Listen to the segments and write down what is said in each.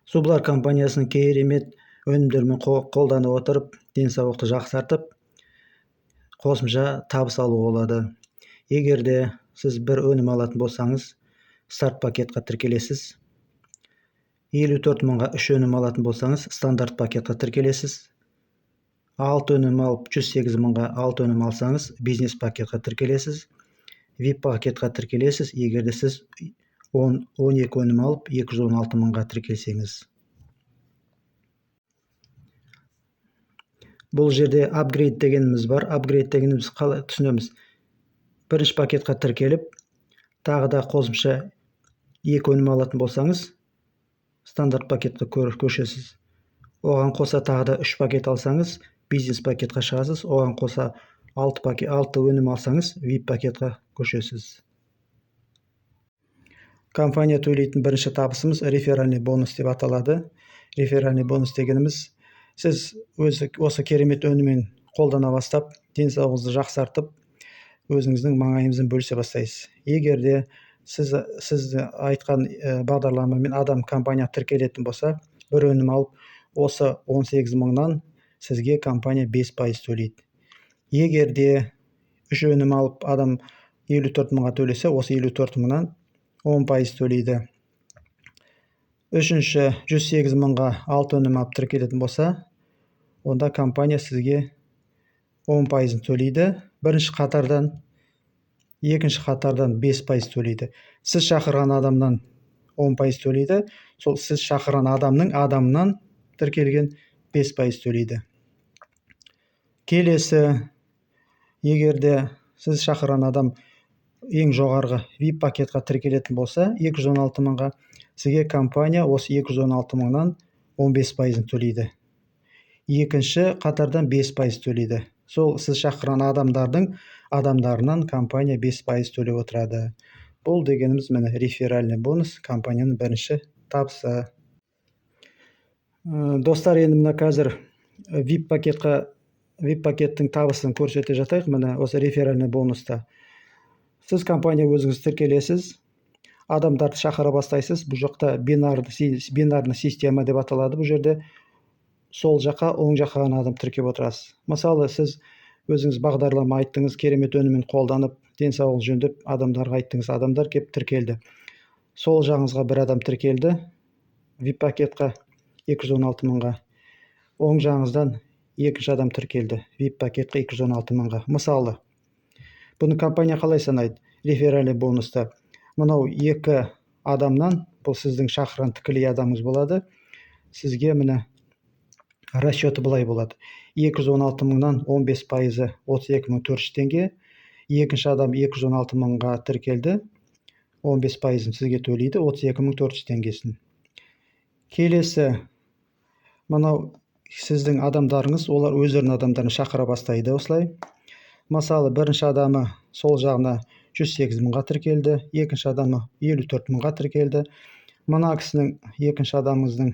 Сублар компаниясының керемет өнімдермен қолданып отырып, денсаулықты жақсартып, қосымша табыс алуға болады. Егер де сіз бір өнім алатын болсаңыз, старт пакетқа тіркелесіз. 54 мыңға 3 өнім алатын болсаңыз, стандарт пакетқа тіркелесіз. 6 өнім алып 108 мыңға 6 өнім алсаңыз, бизнес пакетқа тіркелесіз. VIP пакетқа тіркелесіз, егер де сіз 12 өнім алып 216 мыңға тіркелсеңіз. Бұл жерде апгрейд дегеніміз бар. Апгрейд дегеніміз қалай түсінеміз? Бірінші пакетқа тіркеліп, тағы да қосымша 2 өнім алатын болсаңыз, стандарт пакетқа көшесіз. Оған қоса тағы да 3 пакет алсаңыз, бизнес пакетқа шығасыз. Оған қоса 6 өнім алсаңыз, VIP пакетқа көшесіз. Компания төлейтін бірінші табысымыз реферальный бонус деп аталады. Реферальный бонус дегеніміз, сіз осы керемет өніммен қолдана бастап, денсаулығыңызды жақсартып, өзіңіздің маңайыңызбен бөлісе бастайсыз. Егер де сіз айтқан бағдарламамен адам компания тіркелетін болса, бір өнім алып, осы 18 мыңнан сізге компания 5% төлейді. Егер де 3 өнім алып, адам 54 мыңға төлесе, осы 54 мыңнан 10% төлейді. Үшінші 108 мыңға 6 өнім алып тіркелетін болса, онда компания сізге 10% төлейді. Бірінші қатардан, екінші қатардан 5% төлейді. Сіз шақырған адамнан 10% төлейді. Сол сіз шақырған адамнан тіркелген 5% төлейді. Келесі, егер де сіз шақырған адам ең жоғарғы VIP пакетқа тіркелетін болса, 216 мыңға, сізге компания осы 216 мыңнан 15% төлейді. Екінші қатардан 5% төлейді. Сол сіз шақырған адамдарынан компания 5% төлеп отырады. Бұл дегеніміз міне реферальный бонус, компанияның бірінші табысы. Достар, енді мына қазір VIP пакеттің табысын көрсете жатайық. Міне осы реферальный бонуста. Сіз компания өзіңіз тіркелесіз, адамдарды шақыра бастайсыз. Бұл жақта бинарный система деп аталады. Бұл жерде сол жаққа, оң жаққа ғана адам тіркеп отырасыз. Мысалы, сіз өзіңіз бағдарлама айттыңыз, керемет өнімін қолданып, денсаулығын жөндеп, адамдарға айттыңыз, адамдар кеп тіркелді. Сол жағыңызға бір адам тіркелді, VIP пакетқа 216 мыңға. Оң жағыңыздан екінші адам тіркелді, VIP пакетқа 216 мыңға. Мысалы, бұны компания қалай санайды? Реферальный бонуста. Мынау 2 адамнан, бұл сіздің шақырған тікелей адамыңыз болады. Сізге міне расчеты былай болады. 216 мыңнан 15% 32.400 теңге. Екінші адам 216 мыңға тіркелді. 15% сізге төлейді, 32.400 теңгесін. Келесі, мынау сіздің адамдарыңыз, олар өздерінің адамдарын шақыра бастайды осылай. Мысалы, бірінші адамы сол жағына 108 мыңға тіркелді, екінші адамы 54 мыңға тіркелді. Мына кісінің, екінші адамыңыздың,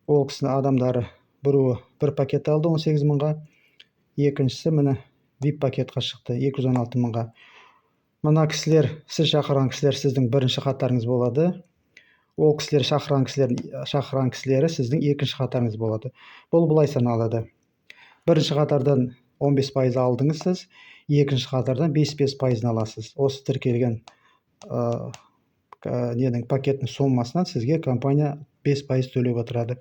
ол кісінің адамдары бір пакет алды 18 мыңға, екіншісі міне VIP пакетқа шықты 216 мыңға. Мына кісілер, сіз шақырған кісілер сіздің бірінші қатарыңыз болады. Ол кісілер шақырған кісілері сіздің екінші қатарыңыз болады. Бұл былай саналады. Бірінші қатардан 15% алдыңыз сіз, екінші қатардан 5% аласыз. Осы тіркелген пакеттің сомасынан сізге компания 5% төлеп отырады.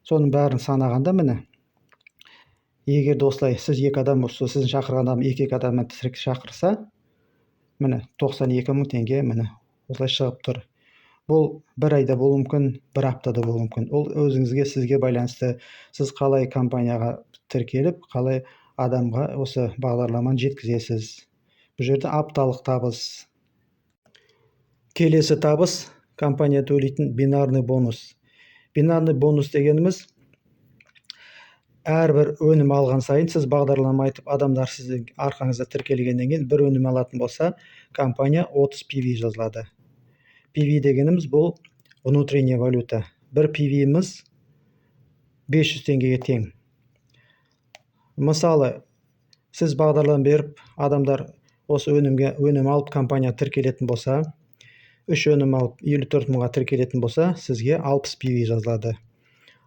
Соның бәрін санағанда міне, егер де осылай сіз 2 адам, сіздің шақырған адам 2 адаммен шақырса, міне 92 мың теңге міне осылай шығып тұр. Бұл бір айда болуы мүмкін, бір аптада болуы мүмкін. Ол өзіңізге, сізге байланысты. Сіз қалай компанияға тіркеліп, қалай адамға осы бағдарламаны жеткізесіз. Бұл жерде апталық табыс. Келесі табыс компания төлейтін бинарный бонус. Бинарный бонус дегеніміз, әрбір өнім алған сайын сіз бағдарлама айтып, адамдар сіздің арқаңызда тіркелгеннен кейін бір өнім алатын болса, компания 30 PV жазылады. PV дегеніміз бұл внутренняя валюта. Бір PV-міз 500 теңгеге тең. Мысалы, сіз бағдарлама беріп, адамдар осы өнім алып компания тіркелетін болса, 3 өнім алып 54 мыңға тіркелетін болса, сізге 60 PV жазылады.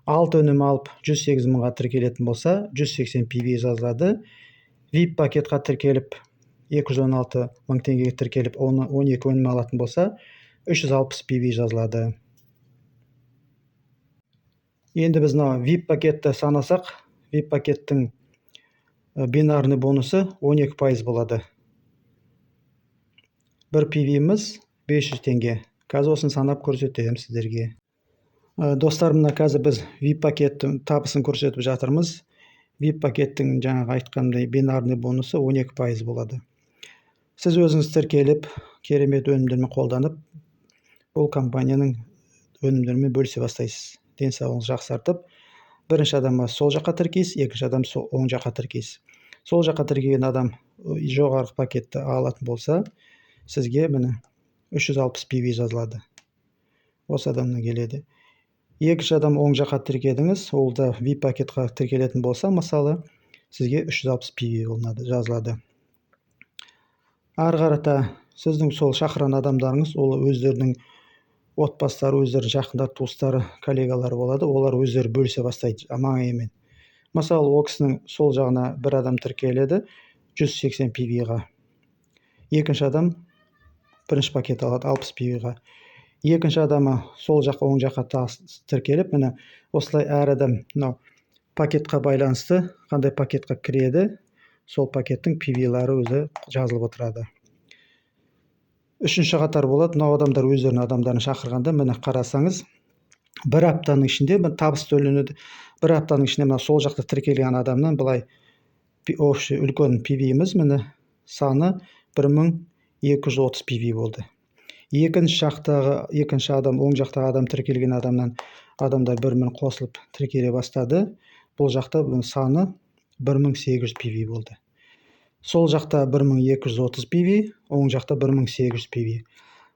6 өнім алып 108 мыңға тіркелетін болса, 180 PV жазылады. VIP пакетқа тіркеліп 216 мың теңгеге тіркеліп 12 өнім алатын болса, 360 PV жазылады. Енді біз VIP пакетті санасақ, VIP пакеттің бинарный бонусы 12% болады. Бір PV-міз 500 теңге. Қазір осын санап көрсетемін сіздерге. Достар, мына қазір біз VIP пакеттің табысын көрсетіп жатырмыз. VIP пакеттің жаңағы айтқандай бинарный бонусы 12% болады. Сіз өзіңіз тіркеліп, керемет өнімдермен қолданып, бұл компанияның өнімдерімен бөлісе бастайсыз. Денсаулығыңызды жақсартып, бірінші адамға сол жаққа тіркейсіз, екінші адам оң жаққа тіркейсіз. Сол жаққа тіркеген адам жоғарғы пакетті алатын болса, сізге міне 360 PV жазылады. Осы адамнан келеді. Екінші адам оң жаққа тіркедіңіз, ол да VIP пакетқа тіркелетін болса, мысалы, сізге 360 PV жазылады. Ары қарата сіздің сол шақырған адамдарыңыз, ол өздерінің отбасылары, өздерінің жақындар, туыстары, коллегалары болады. Олар өздері бөлісе бастайды маңайымен. Мысалы, ол кісінің сол жағына бір адам тіркеледі 180 PV-ға. Екінші адам бірінші пакет алады 60 PV-ға. Екінші адамы сол жаққа оң жаққа тіркеліп, міне осылай әр адам пакетқа байланысты қандай пакетқа кіреді, сол пакеттің PV-лары өзі жазылып отырады. Үшінші қатар болады, мынау адамдар өздерінің адамдарын шақырғанда, міне қарасаңыз, бір аптаның ішінде табыс төленеді. Бір аптаның ішінде мына сол жақта тіркелген адамнан былай общий үлкен PV-міз міне саны 1230 PV болды. Екінші жақтағы екінші адам, оң жақтағы адам тіркелген адамнан адамдар 1000 қосылып тіркеле бастады. Бұл жақта саны 1800 PV болды. Сол жақта 1230 PV, оң жақта 1800 PV.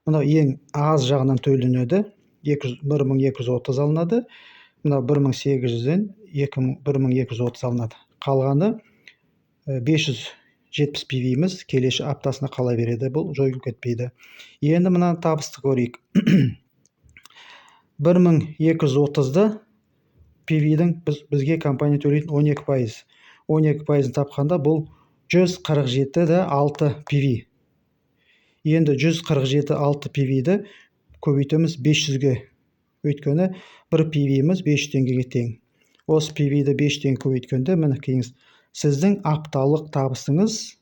Мынау ең аз жағынан төленеді. 1230 алынады. Мынау 1800-ден 1230 алынады. Қалғаны 570 PV-міз келесі аптасына қала береді. Бұл жойылып кетпейді. Енді мына табысты көрейік. 1230-ды PV-дің бізге компания төлейтін 12%. 12%-ын тапқанда бұл 147,6 PV. Енді 147,6 PV-ді көбейтеміз 500-ге. Өйткені бір PV-міз 500 теңгеге тең. Осы PV-ді 500 теңге көбейткенде, міне кейіңіз, сіздің апталық табысыңыз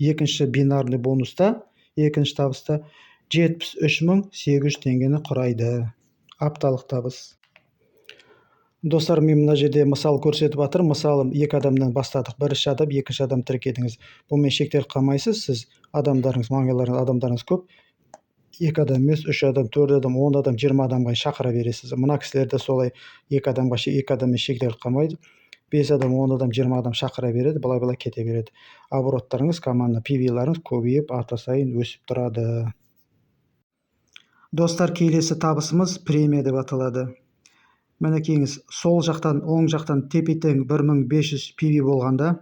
екінші бинарный бонуста, екінші табыста 73.800 теңгені құрайды. Апталық табыс. Достар, мен мына жерде мысал көрсетіп жатыр. Мысалы, екі адамнан бастадық. Бірінші адам, екінші адам тіркедіңіз. Бұнымен шектеліп қалмайсыз. Сіз адамдарыңыз, маңайларыңыз, адамдарыңыз көп. 2 адам емес, 3 адам, 4 адам, 10 адам, 20 адамға шақыра бересіз. Мына кісілерді солай 2 адаммен шектеліп қалмайды. 5 адам, 10 адам, 20 адам шақыра береді, былай кете береді. Обороттарыңыз, команда PV-ларыңыз көбейіп, ата сайын өсіп тұрады. Достар, келесі табысымыз премия деп аталады. Мінекейіңіз, сол жақтан, оң жақтан тепе-тең 1500 PV болғанда,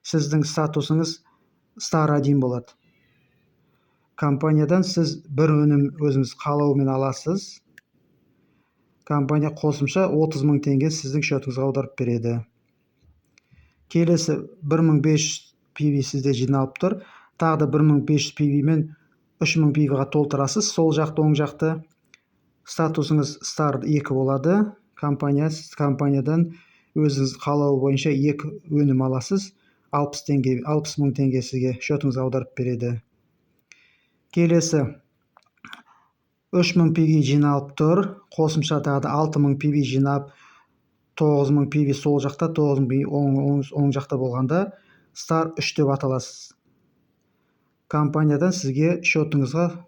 сіздің статусыңыз Star 1 болады. Компаниядан сіз бір өнім өзіңіз қалауымен аласыз. Компания қосымша 30 мың теңге сіздің шотыңызға аударып береді. Келесі 1500 PV сізде жиналып тұр. Тағы да 1500 PV мен 3000 PV-ға толтырасыз. Сол жақты, оң жақты статусыңыз Star 2 болады. Компаниядан өзіңіз қалауы бойынша 2 өнім аласыз. 60 мың теңге сізге шотыңызға аударып береді. Келесі 3000 PV жиналып тұр. Қосымша тағы да 6000 PV жинап, 9000 PV сол жақта, 9000 PV оң жақта болғанда Star 3 деп аталасыз. Компаниядан сізге шотыңызға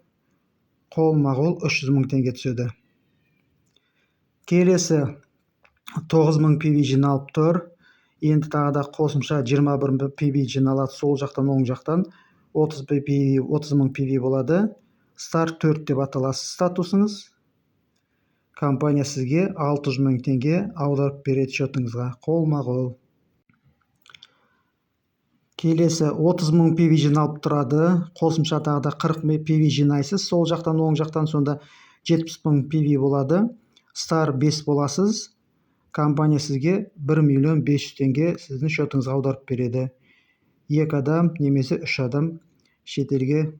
қолма-қол 300 мың теңге түседі. Келесі 9000 PV жиналып тұр. Енді тағы да қосымша 21 PV жиналады сол жақтан, оң жақтан 30 мың PV болады. Star 4 деп аталасыз статусыңыз. Компания сізге 600 мың теңге аударып береді шотыңызға қолма-қол. Келесі 30.000 PV жиналып тұрады. Қосымша тағы да 40 PV жинайсыз. Сол жақтан оң жақтан сонда 70.000 PV болады. Стар 5 боласыз. Компания сізге 1.500.000 теңге сіздің шотыңызға аударып береді. 2 адам немесе 3 адам шетелге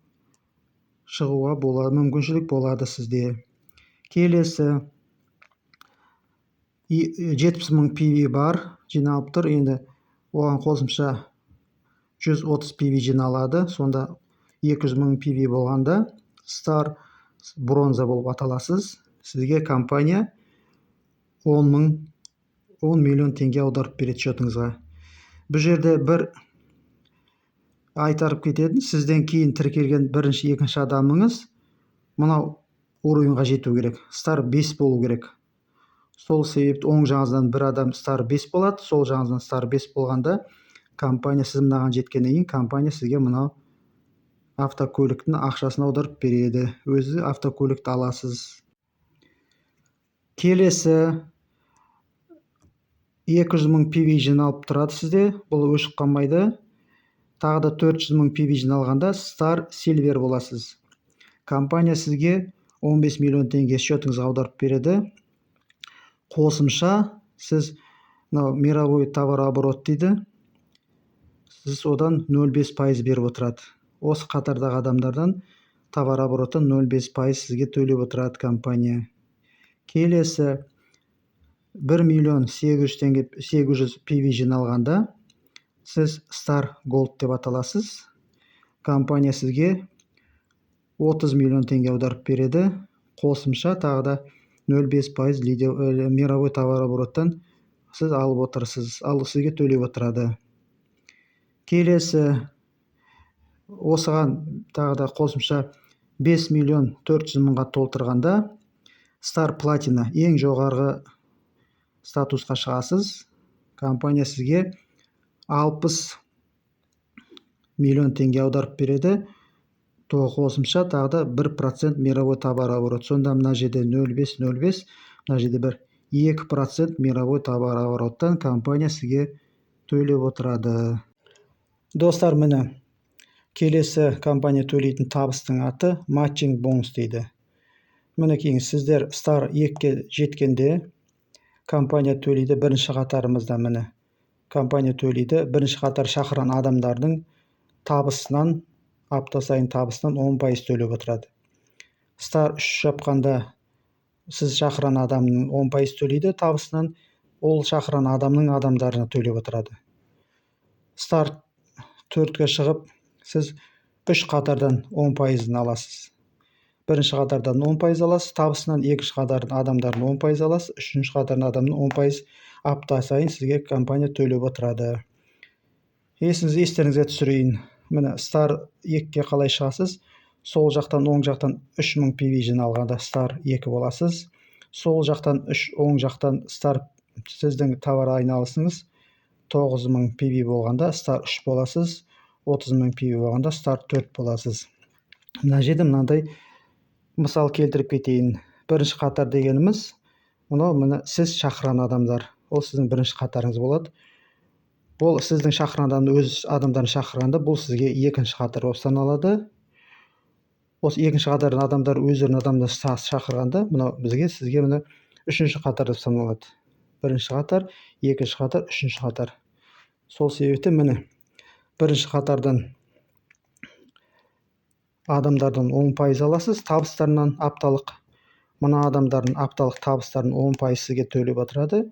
шығуға болады, мүмкіншілік болады сізде. Келесі 70.000 PV бар, жиналып тұр. Енді оған қосымша 130 PV жиналады. Сонда 200.000 PV болғанда стар бронза болып аталасыз. Сізге компания 10 миллион теңге аударып береді шотыңызға. Бұл жерде бір айтарып кететін, сізден кейін тіркелген бірінші, екінші адамыңыз мынау уровеньға жету керек. Стар 5 болу керек. Сол себепті оң жағыңыздан бір адам стар 5 болады. Сол жағыңыздан стар 5 болғанда компания сіз мынаған жеткеннен кейін компания сізге мынау автокөліктің ақшасын аударып береді. Өзі автокөлікті аласыз. Келесі 200.000 PV жиналып тұрады сізде. Бұл өшіп қалмайды. Тағы да 400.000 PV жиналғанда стар сильвер боласыз. Компания сізге 15 миллион теңге шотыңызға аударып береді. Қосымша сіз мировой товарооборот дейді. Сіз одан 0,5% беріп отырады. Осы қатардағы адамдардан товарообороттан 0,5% сізге төлеп отырады компания. Келесі 1.800.000 PV жиналғанда сіз Star Gold деп аталасыз. Компания сізге 30 миллион теңге аударып береді. Қосымша тағы да 0,5% мировой товарообороттан сіз алып отырсыз. Ал сізге төлеп отырады. Келесі осыған тағы да қосымша 5.400.000-ға толтырғанда Star Platina ең жоғарғы статусқа шығасыз. Компания сізге 60 миллион теңге аударып береді. Қосымша тағы да 1% мировой товарооборот. Сонда мына жерде 0,5, мына жерде бір 2% мировой товарообороттан компания сізге төлеп отырады. Достар, міне келесі компания төлейтін табыстың аты матчинг бонус дейді. Мінекей сіздер Star 2-ге жеткенде компания төлейді. Бірінші қатарымызда міне компания төлейді. Бірінші қатар шақырған адамдардың табысынан, апта сайын табысынан 10% төлеп отырады. Star 3 жапқанда сіз шақырған адамның 10% төлейді табысынан, ол шақырған адамның адамдарына төлеп отырады. Star 4-ге шығып, сіз 3 қатардан 10%-ын аласыз. Бірінші қатардан 10% аласыз табысынан, екінші қатардан адамдардың 10% аласыз, үшінші қатардан адамның 10% апта сайын сізге компания төлеп отырады. Естеріңізге түсірейін. Міне Star 2-ге қалай шығасыз? Сол жақтан оң жақтан 3000 PV жиналғанда Star 2 боласыз. Сол жақтан оң жақтан Star сіздің товар айналысыңыз 9000 PV болғанда Star 3 боласыз. 30.000 PV болғанда Star 4 боласыз. Мына жерде мынандай мысал келтіріп кетейін. Бірінші қатар дегеніміз мына сіз шақырған адамдар. Ол сіздің бірінші қатарыңыз болады. Ол сіздің шақырған адамды өз адамдарын шақырғанда бұл сізге екінші қатар болып саналады. Осы екінші қатардан адамдар өздерінің адамдарын шақырғанда сізге мына үшінші қатар деп саналады. Бірінші қатар, екінші қатар, үшінші қатар. Сол себепті міне бірінші қатардан адамдардан 10% аласыз табыстарынан апталық. Мына адамдардың апталық табыстарын 10% сізге төлеп отырады.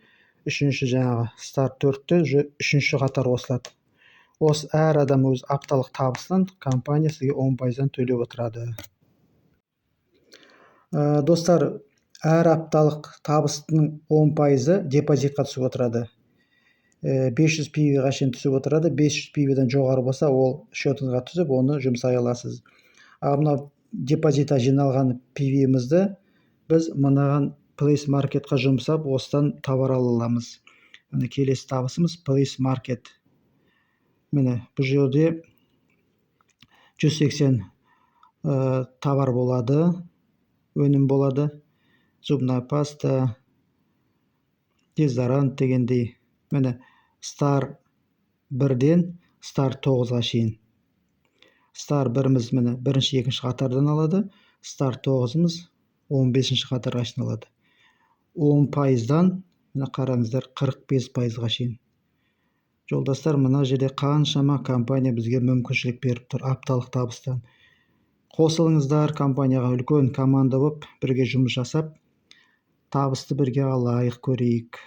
Үшінші жаңағы Star 4-те үшінші қатар қосылады. Осы әр адам өз апталық табысынан компания сізге 10%-дан төлеп отырады. Достар, әр апталық табыстың 10%-ы депозитқа түсіп отырады. 500 PV-ға шейін түсіп отырады. 500 PV-дан жоғары болса, ол шотыңызға түсіп, оны жұмсай аласыз. Мына депозитқа жиналған PV-мізді біз мынаған Place Market-қа жұмсап, осыдан товар ала аламыз. Міне келесі табысымыз Place Market. Міне бұл жерде 180 товар болады, өнім болады. Зубная паста, дезодорант дегендей. Міне Star 1-ден Start 9-ға шейін. Стар біріміз міне бірінші екінші қатардан алады. Стар 9-ымыз 15-ші қатарға шейін алады. 10%-дан міне қараңыздар 45%-ға шейін. Жолдастар, мына жерде қаншама компания бізге мүмкіншілік беріп тұр апталық табыстан. Қосылыңыздар компанияға, үлкен команда болып бірге жұмыс жасап, табысты бірге алайық, көрейік.